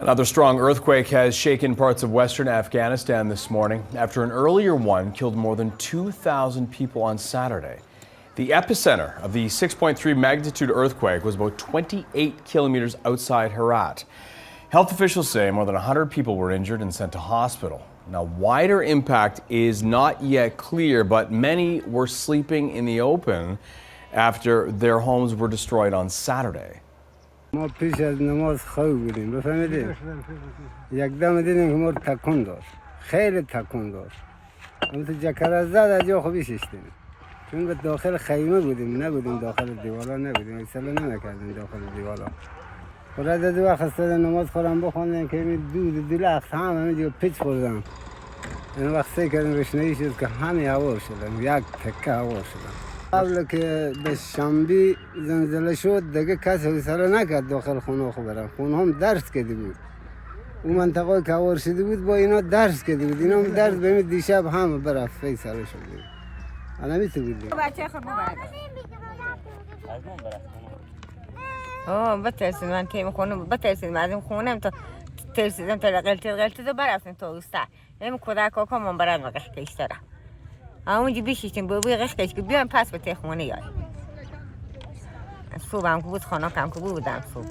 Another strong earthquake has shaken parts of western Afghanistan this morning after an earlier one killed more than 2,000 people on Saturday. The epicenter of the 6.3 magnitude earthquake was about 28 kilometers outside Herat. Health officials say more than 100 people were injured and sent to hospital. Now, wider impact is not yet clear, but many were sleeping in the open after their homes were destroyed on Saturday. ما پیش از نماز خواب بودیم بفهمیدیم یک دم دیدیم که ما تکون داشت خیلی تکون داشت اما تو جکر زد از جا خوبی ششتیم چون به داخل خیمه بودیم نبودیم داخل دیوالا نبودیم اصلا نمیکردیم داخل دیوالا خورد از وقت استاد نماز خورم بخوندیم که دود دلخت همه جو پیچ خوردم این وقت سعی کردیم روشنایی شد که همه هوا شدن یک تکه هوا شدن قبل که به شنبه زلزله شد دیگه کسی حوصله نکرد داخل خونه خو برن خونه هم درس کرده بود اون منطقه که هوار شده بود با اینا درس کرده بود اینا هم درس به دیشب همه برفت فیصله شده بود الان میتو بودیم بچه خود ببرد بترسید من که خونه بترسید من از این خونه تا ترسیدم تا غلطی تو برفتیم تو اوستا این کودک ها من برام قش کشتره اونجا بیشتیم بوی قش که بیام پس به خونه یای صبح هم که بود خانه کم که بودم صبح